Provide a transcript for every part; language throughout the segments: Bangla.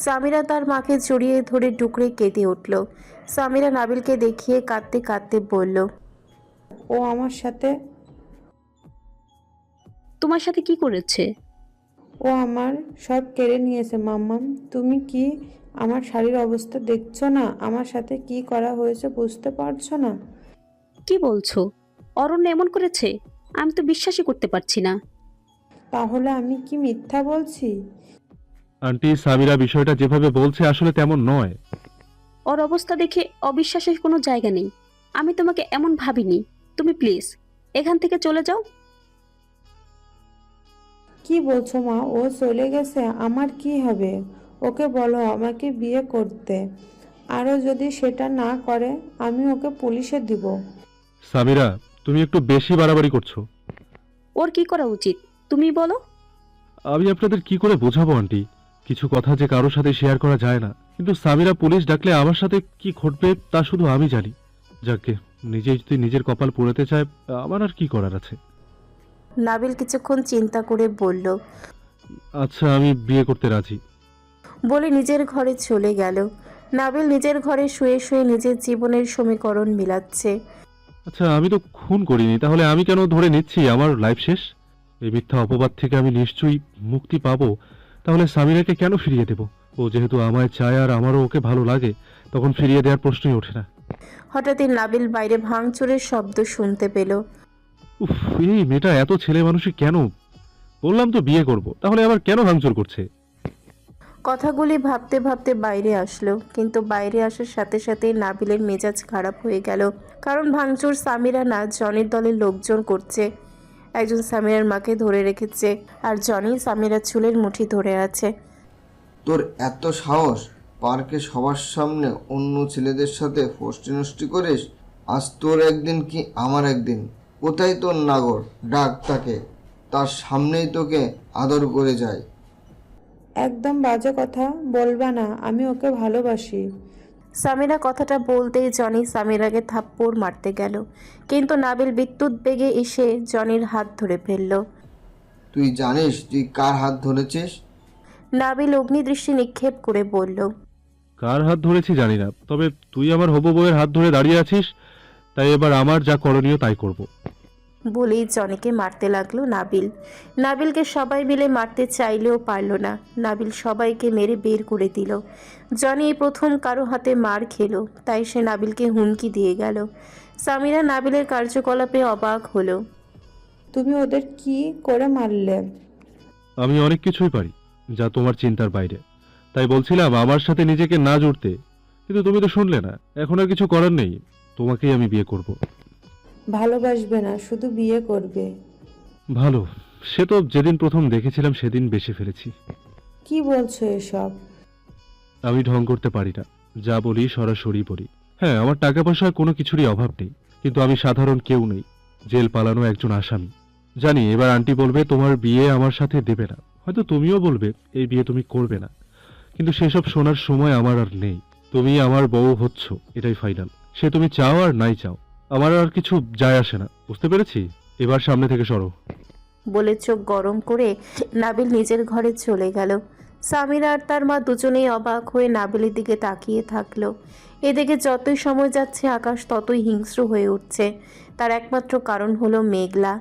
সামিরা তার মাকে জড়িয়ে ধরে ডুকরে কেঁদে উঠল। সামিরা নাবিলকে দেখিয়ে কাঁদতে কাঁদতে বলল, ও আমার সাথে তোমার সাথে কি করেছে? ও আমার সব কেড়ে নিয়েছে মাম্মাম। তুমি কি আমার শাড়ির অবস্থা দেখছো না? আমার সাথে কি করা হয়েছে বুঝতে পারছো না? কি বলছো? অরণ্য এমন করেছে? আমি তো বিশ্বাসই করতে পারছি না। তাহলে আমি কি মিথ্যা বলছি? আন্টি, সামিরা বিষয়টা যেভাবে বলছে আসলে তেমন নয়। ওর অবস্থা দেখে অবিশ্বাসের কোনো জায়গা নেই। আমি তোমাকে এমন ভাবিনি। তুমি প্লিজ এখান থেকে চলে যাও। কি বলছো মা? ও চলে গেছে, আমার কি হবে? ওকে বলো আমাকে বিয়ে করতে। আরও যদি সেটা না করে আমি ওকে পুলিশে দিব। সামিরা, তুমি একটু বেশি বাড়াবাড়ি করছো। ওর কি করা উচিত তুমি বলো। আমি আপনাদের কি করে বোঝাবো আন্টি? কিছু কথা যে কারোর সাথে শেয়ার করা যায় না, কিন্তু সামিরা পুলিশ ডাকলে আমার সাথে কি ঘটবে তা শুধু আমি জানি। যাকে নিজেই যদি নিজের কপাল পোড়াতে চায়, আমার আর কি করার আছে? নাবিল কিছুক্ষণ চিন্তা করে বলল, আচ্ছা, আমি বিয়ে করতে রাজি। বলে নিজের ঘরে চলে গেল। নাবিল নিজের ঘরে শুয়ে শুয়ে নিজের জীবনের সমীকরণ মিলাচ্ছে। আচ্ছা, আমি তো খুন করিনি, তাহলে আমি কেন ধরে নিচ্ছি আমার লাইফ শেষ? এই মিথ্যা অপবাদ থেকে আমি নিশ্চয়ই মুক্তি পাবো। তাহলে সামিরাকে কেন ফিরিয়ে দেব? ও যেহেতু আমায় চায় আর আমারও ওকে ভালো লাগে, তখন ফিরিয়ে দেওয়ার প্রশ্নই ওঠে না। হঠাৎই নাবিল বাইরে ভাঙচুরের শব্দ শুনতে পেল। উফ, এই মেয়েটা এত ছেলে মানুষই কেন? বললাম তো বিয়ে করব, তাহলে আবার কেন ভাঙচুর করছে? কথাগুলি ভাবতে ভাবতে বাইরে আসলো, কিন্তু বাইরে আসার সাথে সাথে নাবিলের মেজাজ খারাপ হয়ে গেল। কারণ ভাঙচুর সামিরা না, জনির দলের লোকজন করছে। একজন সামিরার মাকে ধরে রেখেছে, আর জনি সামিরার চুলের মুঠি ধরে আছে। তোর এত সাহস, পার্কে সবার সামনে অন্য ছেলেদের সাথে ফষ্টি নষ্টি করিস? আজ তোর একদিন কি আমার একদিন। কোথায় তোর নাগর? ডাক তাকে, তার সামনেই তোকে আদর করে যায়। একদম বাজে কথা বলবা না, আমি ওকে ভালোবাসি। সামিরা কথাটা বলতেই জনি সামিরাকে থাপ্পড় মারতে গেল, কিন্তু নাবিল বিদ্যুৎ বেগে এসে জনির হাত ধরে ফেলল। তুই জানিস তুই কার হাত ধরেছিস? নাবিল অগ্নিদৃষ্টি নিক্ষেপ করে বলল, কার হাত ধরেছি জানি না, তবে তুই আমার হবু বউয়ের হাত ধরে দাঁড়িয়ে আছিস, তাই এবার আমার যা করণীয় তাই করব। বলেই জনিকে মারতে লাগলো নাবিল। নাবিলকে সবাই মিলে মারতে চাইলেও পারল না। নাবিল সবাইকে মেরে বের করে দিল। জনি এই প্রথম কারো হাতে মার খেলো, তাই সে নাবিলকে হুমকি দিয়ে গেল। সামিরা নাবিলের কার্যকলাপে অবাক হলো। তুমি ওদের কি করে মারলে? আমি অনেক কিছুই পারি, যা তোমার চিন্তার বাইরে। তাই বলছিলাম আমার সাথে নিজেকে না জুড়তে, কিন্তু তুমি তো শুনলে না। এখন আর কিছু করার নেই, তোমাকেই আমি বিয়ে করব। ভালোবাসবে না, শুধু বিয়ে করবে। ভালো, সে তো যেদিন প্রথম দেখেছিলাম সেদিন বেশি ফেলেছি। কি বলছো এসব? আমি ঢং করতে পারি না, যা বলি সরাসরি বলি। হ্যাঁ, আমার টাকা পয়সার কোনো কিছুরই অভাব নেই, কিন্তু আমি সাধারণ কেউ নেই, জেল পালানো একজন আসামি। জানি এবার আন্টি বলবে তোমার বিয়ে আমার সাথে দেবে না, হয়তো তুমিও বলবে এই বিয়ে তুমি করবে না, কিন্তু সেসব শোনার সময় আমার আর নেই। তুমি আমার বউ হচ্ছ, এটাই ফাইনাল। সে তুমি চাও আর নাই চাও, আমার আর কিছু যায় আসে না। বুঝতে পেরেছি? এবার সামনে থেকে সরো। বলে চোখ গরম করে নাবিল নিজের ঘরে চলে গেল। সামিরা আর তার মা দুজনেই অবাক হয়ে নাবিলের দিকে তাকিয়ে থাকলো। এদিকে যতই সময় যাচ্ছে আকাশ ততই হিংস্র হয়ে উঠছে। তার একমাত্র কারণ হলো মেঘলা।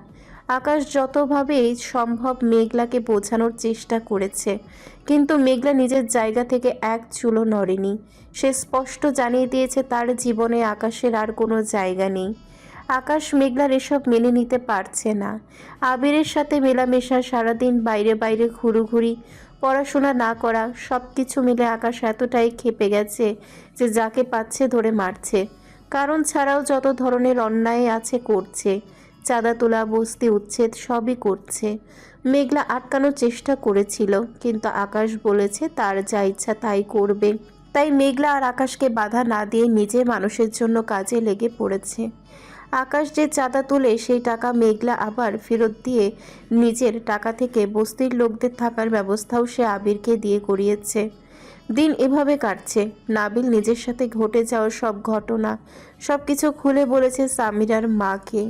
আকাশ যতভাবেই সম্ভব মেঘলাকে বোঝানোর চেষ্টা করেছে, কিন্তু মেঘলা নিজের জায়গা থেকে এক চুলও নড়েনি। সে স্পষ্ট জানিয়ে দিয়েছে তার জীবনে আকাশের আর কোনো জায়গা নেই। আকাশ মেঘলার এসব মেনে নিতে পারছে না। আবিরের সাথে মেলামেশা, সারাদিন বাইরে বাইরে ঘুরোঘুরি, পড়াশোনা না করা, সব কিছু মিলে আকাশ এতটাই ক্ষেপে গেছে যে যাকে পাচ্ছে ধরে মারছে। কারণ ছাড়াও যত ধরনের অন্যায় আছে করছে। চাঁদা তোলা, বস্তি উচ্ছেদ সবই করছে। মেঘলা আটকানোর চেষ্টা করেছিল, কিন্তু আকাশ বলেছে তার যা ইচ্ছা তাই করবে। তাই মেঘলা আর আকাশকে বাধা না দিয়ে নিজে মানুষের জন্য কাজে লেগে পড়েছে। আকাশ যে চাঁদা তুলে সেই টাকা মেঘলা আবার ফেরত দিয়ে নিজের টাকা থেকে বস্তির লোকদের থাকার ব্যবস্থাও সে আবিরকে দিয়ে করিয়েছে। দিন এভাবে কাটছে। নাবিল নিজের সাথে ঘটে যাওয়া সব ঘটনা সব কিছু খুলে বলেছে সামিরার মাকে।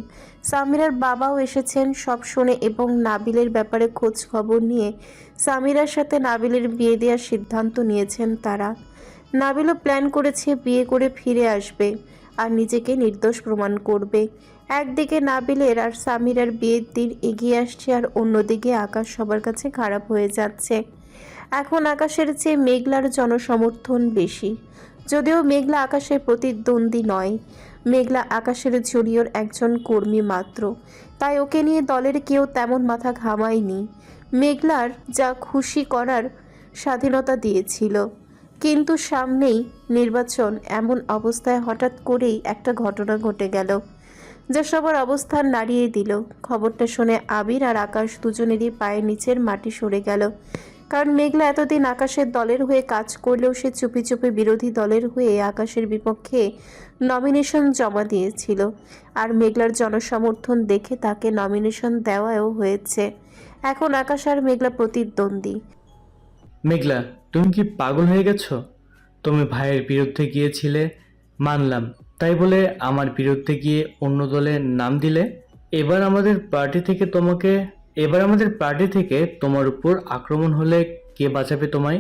সামিরার বাবাও এসেছেন সব শুনে এবং নাবিলের ব্যাপারে খোঁজ খবর নিয়ে সামিরার সাথে নাবিলের বিয়ে দেওয়ার সিদ্ধান্ত নিয়েছেন তারা। নাবিলও প্ল্যান করেছে বিয়ে করে ফিরে আসবে আর নিজেকে নির্দোষ প্রমাণ করবে। একদিকে নাবিলের আর সামিরার বিয়ের দিন এগিয়ে আসছে আর অন্যদিকে আকাশ সবার কাছে খারাপ হয়ে যাচ্ছে। এখন আকাশের চেয়ে মেঘলার জনসমর্থন বেশি, যদিও মেঘলা আকাশের প্রতিদ্বন্দ্বী নয়। মেঘলা আকাশের জুনিয়র একজন কর্মী মাত্র, তাই ওকে নিয়ে দলের কেউ তেমন মাথা ঘামায়নি। মেঘলার যা খুশি করার স্বাধীনতা দিয়েছিল, কিন্তু সামনেই নির্বাচন, এমন অবস্থায় হঠাৎ করেই একটা ঘটনা ঘটে গেল যা সবার অবস্থান নাড়িয়ে দিল। খবরটা শুনে আবির আর আকাশ দুজনেরই পায়ের নিচের মাটি সরে গেল, কারণ মেঘলা এতদিন আকাশের দলের হয়ে কাজ করলেও সে চুপি চুপি বিরোধী দলের হয়ে আকাশের বিপক্ষে নমিনেশন জমা দিয়েছিল, আর মেঘলার জনসমর্থন দেখে তাকে নমিনেশন দেওয়াও হয়েছে। এখন আকাশ আর মেঘলা প্রতিদ্বন্দ্বী। মেঘলা, তুমি কি পাগল হয়ে গেছো? তুমি ভাইয়ের বিরুদ্ধে গিয়েছিলে মানলাম, তাই বলে আমার বিরুদ্ধে গিয়ে অন্য দলে নাম দিলে। এবার আমাদের পার্টি থেকে তোমার উপর আক্রমণ হলে কে বাঁচাবে তোমায়?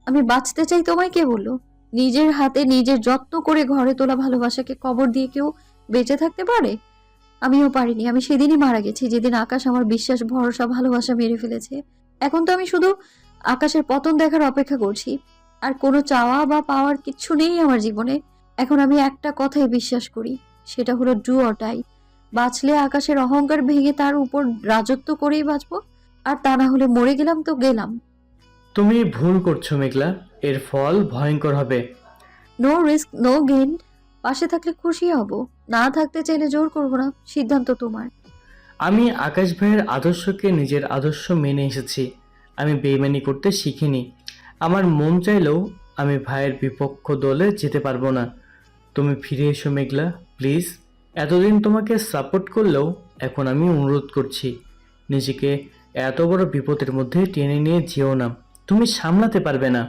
আমি বাঁচতে চাই তোমায় কে বললো? নিজের হাতে নিজের যত্ন করে ঘরে তোলা ভালোবাসাকে কবর দিয়ে কেউ বেঁচে থাকতে পারে? আমিও পারিনি। আমি সেদিনই মারা গেছি যেদিন আকাশ আমার বিশ্বাস, ভরসা, ভালোবাসা মেরে ফেলেছে। এখন তো আমি শুধু আকাশের পতন দেখার অপেক্ষা করছি। আর কোনো চাওয়া বা পাওয়ার কিচ্ছু নেই আমার জীবনে। এখন আমি একটা কথাই বিশ্বাস করি, সেটা হলো ডু অর ডাই। বাঁচলে আকাশের অহংকার ভেঙে তার উপর রাজত্ব করেই বাঁচবো, আর তা না হলে মরে গেলাম তো গেলাম। তুমি ভুল করছো মেঘলা, এর ফল ভয়ঙ্কর হবে। No risk no gain. পাশে থাকলে খুশি হব, না থাকতে চাইলে জোর করবো না। সিদ্ধান্ত তোমার। আমি আকাশ ভাইয়ের আদর্শকে নিজের আদর্শ মেনে এসেছি। আমি বেইমানি করতে শিখিনি। আমার মন চাইলেও আমি ভাইয়ের বিপক্ষ দলে যেতে পারবো না। তুমি ফিরে এসো মেঘলা, প্লিজ। এতদিন তোমাকে সাপোর্ট করলেও এখন আমি অনুরোধ করছি, নিজেকে এত বড় বিপদের মধ্যে টেনে নিয়ে যেও না। তুমি সামলাতে পারবে না।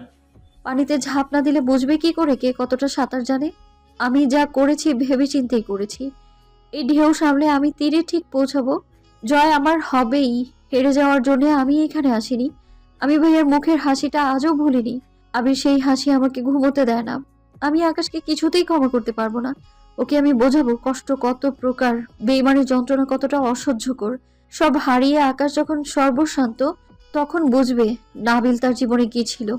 পানিতে ঝাঁপ না দিলে বুঝবে কি করে কে কতটা সাঁতার জানে? আমি যা করেছি ভেবে চিন্তেই করেছি। এই ঢেউ সামলে আমি তীরে ঠিক পৌঁছাবো। জয় আমার হবেই। হেরে যাওয়ার জন্য আমি এখানে আসিনি। আমি ভাইয়ার মুখের হাসিটা আজও ভুলিনি। আমি সেই হাসি আমাকে ঘুমোতে দেয় না। আমি আকাশকে কিছুতেই ক্ষমা করতে পারবো না। ওকে আমি বোঝাবো কষ্ট কত প্রকার, বেইমানের যন্ত্রণা কতটা অসহ্যকর। সব হারিয়ে আকাশ যখন সর্বশান্ত, তখন বুঝবে নাবিল তার জীবনে কি ছিল।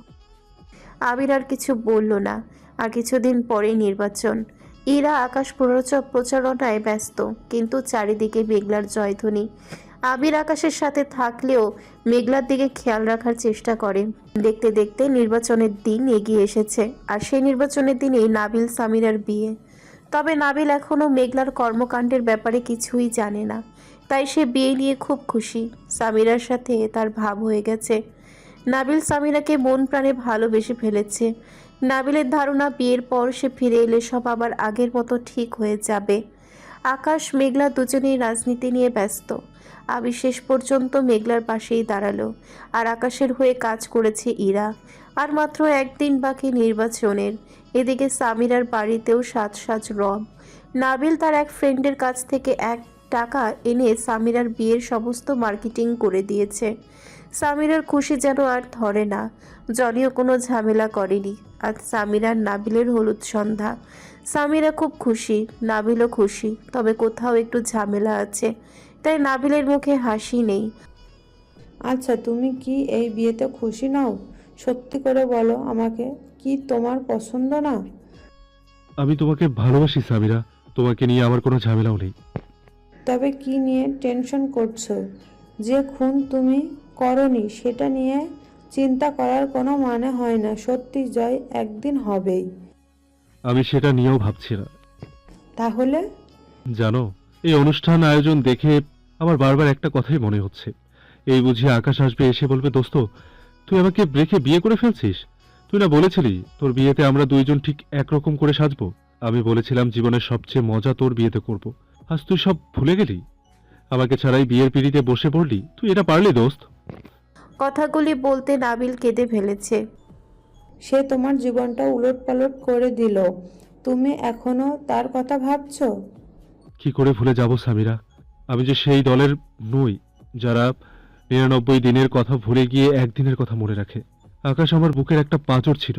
আবির আর কিছু বলল না। আর কিছুদিন পরেই নির্বাচন। ইরা আকাশ প্রচারণায় ব্যস্ত, কিন্তু চারিদিকে মেঘলার জয়ধ্বনি। আবির আকাশের সাথে থাকলেও মেঘলার দিকে খেয়াল রাখার চেষ্টা করে। দেখতে দেখতে নির্বাচনের দিন এগিয়ে এসেছে, আর সেই নির্বাচনের দিনেই নাবিল সামিরার বিয়ে। তবে নাবিল এখনও মেঘলার কর্মকাণ্ডের ব্যাপারে কিছুই জানে না, তাই সে বিয়ে নিয়ে খুব খুশি। সামিরার সাথে তার ভাব হয়ে গেছে। নাবিল সামিরাকে মন প্রাণে ভালোবেসে ফেলেছে। নাবিলের ধারণা বিয়ের পর সে ফিরে এলে সব আবার আগের মতো ঠিক হয়ে যাবে। আকাশ মেঘলা দুজনেই রাজনীতি নিয়ে ব্যস্ত। আবির শেষ পর্যন্ত মেঘলার পাশেই দাঁড়ালো, আর আকাশের হয়ে কাজ করেছে ইরা। আর মাত্র একদিন বাকি নির্বাচনের। এদিকে সামিরার বাড়িতেও সাজ সাজ রব। নাবিল তার এক ফ্রেন্ডের কাছ থেকে টাকা এনে সামিরার বিয়ের সমস্ত মার্কেটিং করে দিয়েছে। সামিরার খুশি যেন আর ধরে না। জনিও কোনো ঝামেলা করেনি। আর সামিরার নাবিলের হলুদ সন্ধ্যা। সামিরা খুব খুশি, নাবিলও খুশি, তবে কোথাও একটু ঝামেলা আছে, তাই নাবিলের মুখে হাসি নেই। আচ্ছা, তুমি কি এই বিয়েতে খুশি নাও? সত্যি করে বলো আমাকে, কি তোমার পছন্দ না? আমি তোমাকে ভালোবাসি সামিরা, তোমাকে নিয়ে আমার কোনো ঝামেলাও নেই। তবে কি নিয়ে টেনশন করছো? যে খুন তুমি করনি সেটা নিয়ে চিন্তা করার কোনো মানে হয় না। সত্যি জয় একদিন হবেই। আমি সেটা নিয়েও ভাবছি না। তাহলে? জানো, এই অনুষ্ঠান আয়োজন দেখে আমার বারবার একটা কথাই মনে হচ্ছে। এই বুঝি আকাশ আসবে, এসে বলবে, দোস্ত তুই আমাকে রেখে বিয়ে করে ফেলছিস? তুই না বলেছিলি তোর বিয়েতে আমরা দুইজন ঠিক একরকম করে সাজবো? আমি বলেছিলাম জীবনের সবচেয়ে মজা তোর বিয়েতে করব। আজ তুই সব ভুলে গেলি? আমাকে ছাড়াই বিয়ের পিড়িতে বসে পড়লি? তুই এটা পারলি দোস্ত? কথাগুলি বলতে নাবিল কেঁদে ফেলেছে। সে তোমার জীবনটা উলটপালট করে দিল, তুমি এখনো তার কথা ভাবছো? কি করে ভুলে যাব সামিরা? আমি যে সেই দলের নই যারা 99 দিনের কথা ভুলে গিয়ে একদিনের কথা মনে রাখে। আকাশ আমার বুকের একটা পাঁজর ছিল,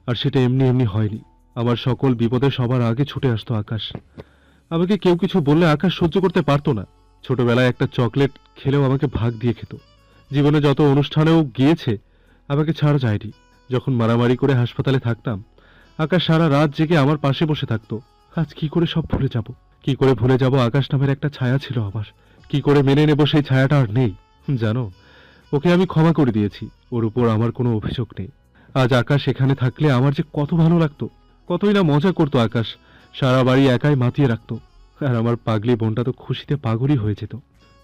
আর সেটা এমনি এমনি হয়নি। আমার সকল বিপদে সবার আগে ছুটে আসতো আকাশ। আমাকে কেউ কিছু বললে আকাশ সহ্য করতে পারতো না। ছোটবেলায় একটা চকলেট খেলেও আমাকে ভাগ দিয়ে খেত। জীবনে যত অনুষ্ঠানেও গিয়েছে, আমাকে ছাড়া যায়নি। যখন মারামারি করে হাসপাতালে থাকতাম, আকাশ সারা রাত জেগে আমার পাশে বসে থাকতো। আজ কি করে সব ভুলে যাব? কি করে ভুলে যাব আকাশ নামের একটা ছায়া ছিল আমার? কি করে মেনে নেব সেই ছায়াটা আর নেই? জানো, ওকে আমি ক্ষমা করে দিয়েছি। ওর উপর আমার কোনো অভিযোগ নেই। আজ আকাশ এখানে থাকলে আমার যে কত ভালো লাগতো, কতই না মজা করতো আকাশ। সারা বাড়ি একাই মাতিয়ে রাখতো, আর আমার পাগলি বোনটা তো খুশিতে পাগলই হয়ে যেত।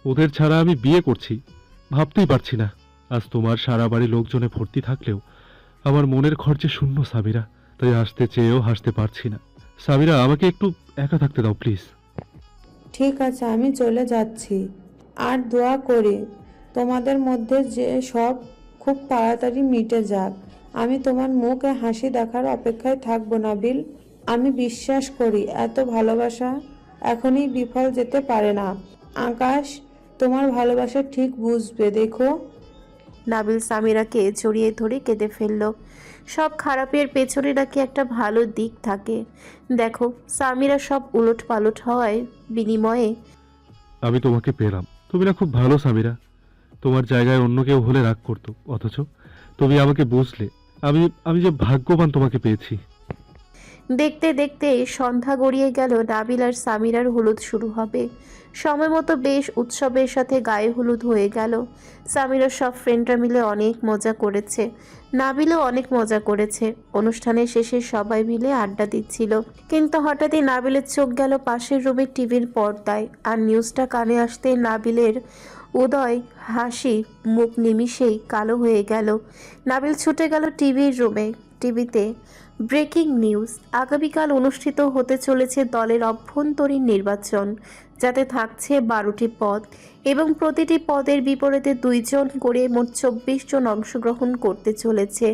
ওদের ছাড়া আমি বিয়ে করছি, ভাবতেই পারছি না। আজ তোমার সারা বাড়ি লোকজনে ভর্তি থাকলেও আমার মনের ঘর যে শূন্য সামিরা। তাই হাসতে চেয়েও হাসতে পারছি না। সামিরা, আমাকে একটু একা থাকতে দাও প্লিজ। ঠিক আছে, আমি চলে যাচ্ছি। আর দোয়া করি তোমাদের মধ্যে যে সব খুব তাড়াতাড়ি মিটে যাক। আমি তোমার মুখে হাসি দেখার অপেক্ষায় থাকবো নাবিল। আমি বিশ্বাস করি এত ভালোবাসা এখনই বিফল যেতে পারে না। আকাশ তোমার ভালোবাসা ঠিক বুঝবে, দেখো। নাবিল সামিরাকে জড়িয়ে ধরে কেঁদে ফেলল। সব খারাপের পেছনে নাকি একটা ভালো দিক থাকে। দেখো, সামিরা সব উলট পালট হওয়ায় বিনিময়ে আমি তোমাকে পেলাম। তুমি না খুব ভালো সামিরা। তোমার জায়গায় অন্য কেউ হলে রাগ করতো, অথচ তুমি আমাকে বুঝলে। আমি আমি যে ভাগ্যবান তোমাকে পেয়েছি। দেখতে দেখতে সন্ধ্যা গড়িয়ে গেল। নাবিল আর সামিরার হলুদ শুরু হবে সময় মতো। বেশ উৎসবের সাথে গায়ে হলুদ হয়ে গেল। সামিরার সব ফ্রেন্ডরা মিলে অনেক মজা করেছে, নাবিলও অনেক মজা করেছে। অনুষ্ঠানের শেষে সবাই মিলে আড্ডা দিচ্ছিল, কিন্তু হঠাৎই নাবিলের চোখ গেল পাশের রুমের টিভির পর্দায়। আর নিউজটা কানে আসতে নাবিলের উদয় হাসি মুখ নিমিষেই কালো হয়ে গেল। নাবিল ছুটে গেল টিভির রুমে। টিভিতে ব্রেকিং নিউজ, আগামীকাল অনুষ্ঠিত হতে চলেছে দলের অভ্যন্তরীণ নির্বাচন, যাতে থাকছে 12টি পদ এবং প্রতিটি পদের বিপরীতে 2 জন করে মোট 24 জন অংশগ্রহণ করতে চলেছে,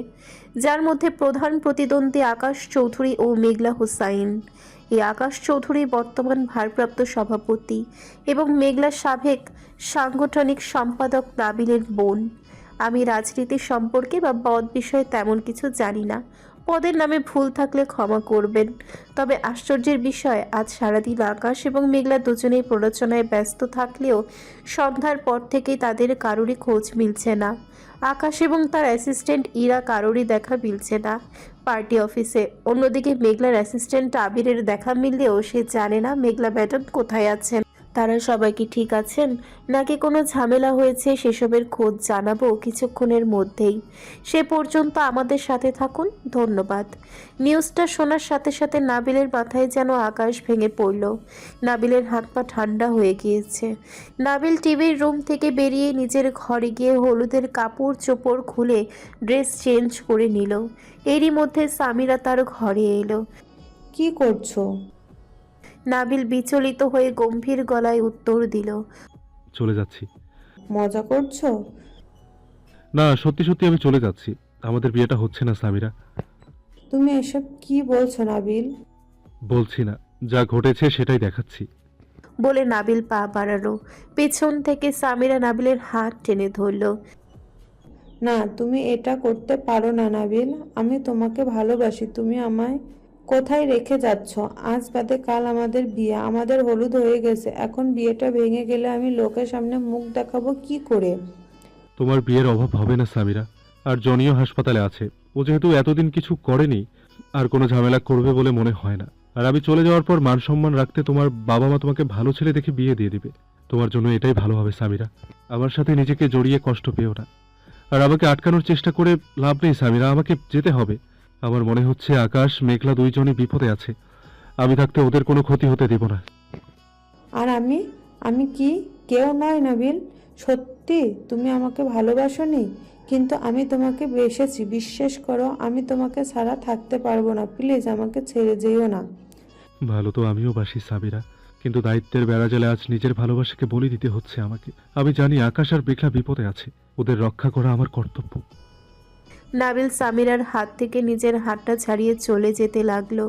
যার মধ্যে প্রধান প্রতিদ্বন্দ্বী আকাশ চৌধুরী ও মেঘলা হুসাইন। এই আকাশ চৌধুরী বর্তমান ভারপ্রাপ্ত সভাপতি এবং মেঘলা সাবেক সাংগঠনিক সম্পাদক নাবিলের বোন। আমি রাজনীতি সম্পর্কে বা পদ বিষয়ে তেমন কিছু জানি না, পদের নামে ভুল থাকলে ক্ষমা করবেন। তবে আশ্চর্যের বিষয়, আজ সারাদিন আকাশ এবং মেঘলা দুজনেই প্ররোচনায় ব্যস্ত থাকলেও সন্ধ্যার পর থেকেই তাদের কারোরই খোঁজ মিলছে না। আকাশ এবং তার অ্যাসিস্ট্যান্ট ইরা কারোরই দেখা মিলছে না পার্টি অফিসে। অন্যদিকে মেঘলার অ্যাসিস্ট্যান্ট আবিরের দেখা মিললেও সে জানে না মেঘলা ম্যাডাম কোথায় আছেন। তারা সবাই কি ঠিক আছেন নাকি কোনো ঝামেলা হয়েছে, সেসবের খোঁজ জানাবো কিছুক্ষণের মধ্যেই। সে পর্যন্ত আমাদের সাথে থাকুন, ধন্যবাদ। নিউজটা শোনার সাথে সাথে নাবিলের মাথায় যেন আকাশ ভেঙে পড়ল। নাবিলের হাত পা ঠান্ডা হয়ে গিয়েছে। নাবিল টিভির রুম থেকে বেরিয়ে নিজের ঘরে গিয়ে হলুদের কাপড় চোপড় খুলে ড্রেস চেঞ্জ করে নিল। এরই মধ্যে সামিরা তার ঘরে এলো। কি করছো? নাবিল বিচলিত হয়ে গম্ভীর গলায় উত্তর দিল, চলে যাচ্ছি। মজা করছো? না, সত্যি সত্যি আমি চলে যাচ্ছি। আমাদের বিয়েটা হচ্ছে না সামিরা। তুমি এসব কি বলছো নাবিল? বলছি না, যা ঘটেছে সেটাই দেখাচ্ছি। বলে নাবিল পা বাড়ালো। পেছন থেকে সামিরা নাবিলের হাত টেনে ধরল। না, তুমি এটা করতে পারো না নাবিল। আমি তোমাকে ভালোবাসি। তুমি আমায় কোথায় রেখে যাচ্ছ? আজ বাদে কাল আমাদের বিয়ে, আমাদের হলুদ হয়ে গেছে। এখন বিয়েটা ভেঙে গেলে আমি লোকের সামনে মুখ দেখাবো কি করে? তোমার বিয়ের অভাব হবে না সামিরা। আর জনিও হাসপাতালে আছে। ও যেহেতু এতদিন কিছু করেনি, আর কোনো ঝামেলা করবে বলে মনে হয় না। আর আমি চলে যাওয়ার পর মান সম্মান রাখতে তোমার বাবা মা তোমাকে ভালো ছেলে দেখে বিয়ে দিয়ে দিবে। তোমার জন্য এটাই ভালো হবে সামিরা। আমার সাথে নিজেকে জড়িয়ে কষ্ট পেও না। আর আমাকে আটকানোর চেষ্টা করে লাভ নেই সামিরা, আমাকে যেতে হবে। আমার মনে হচ্ছে আকাশ মেঘলা দুইজনই বিপদে আছে। আমি থাকতে ওদের কোনো ক্ষতি হতে দেব না। আর আমি কি কেউ নয় নাবিল? সত্যি তুমি আমাকে ভালোবাসোনি, কিন্তু আমি তোমাকে বেসেছি। বিশ্বাস করো, আমি তোমাকে ছাড়া থাকতে পারবো না। প্লিজ আমাকে ছেড়ে যেও না। ভালো তো আমিও বাসি সাবিরা, কিন্তু দায়িত্বের বেড়াজালে আজ নিজের ভালোবাসাকে বলি দিতে হচ্ছে আমাকে। আমি জানি আকাশ আর মেঘলা বিপদে আছে, ওদের রক্ষা করা আমার কর্তব্য। নাবিল সামিরার হাত থেকে নিজের হাতটা ছাড়িয়ে চলে যেতে লাগলো।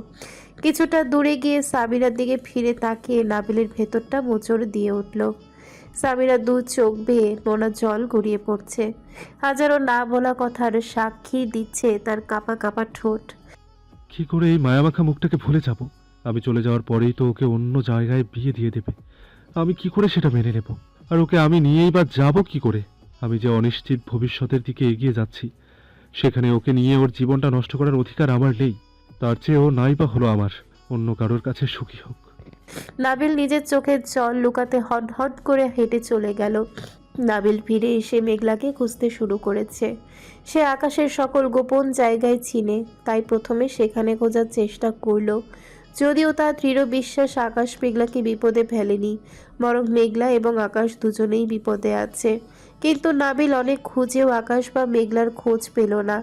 কিছুটা দূরে গিয়ে সামিরার দিকে ফিরে তাকিয়ে নাবিলের ভেতরটা মোচড় দিয়ে উঠল। সামিরা দু চোখ বেয়ে নোনা জল গড়িয়ে পড়ছে। হাজারো না বলা কথার সাক্ষী দিচ্ছে তার কাঁপা কাঁপা ঠোঁট। কি করে এই মায়ামাখা মুখটাকে ভুলে যাব? আমি চলে যাওয়ার পরেই তো ওকে অন্য জায়গায় বিয়ে দিয়ে দেবে। আমি কি করে সেটা মেনে নেব? আর ওকে আমি নিয়েই বা যাব কি করে? আমি যে অনিশ্চিত ভবিষ্যতের দিকে এগিয়ে যাচ্ছি, সেখানে ওকে নিয়ে ওর জীবনটা নষ্ট করার অধিকার আমার নেই। তার চেয়ে ও নাই বা হলো আমার, অন্য কারোর কাছে সুখী হোক। নাবিল নিজের চোখের জল লুকাতে হট হট করে হেঁটে চলে গেল। নাবিল ফিরে এসে মেঘলাকে খুঁজতে শুরু করেছে। সে আকাশের সকল গোপন জায়গায় চিনে, তাই প্রথমে সেখানে খোঁজার চেষ্টা করলো। যদিও তার দৃঢ় বিশ্বাস আকাশ মেঘলাকে বিপদে ফেলেনি, বরং মেঘলা এবং আকাশ দুজনেই বিপদে আছে। কিন্তু নাবিল অনেক খুঁজেও আকাশ বা মেঘলার খোঁজ পেল না।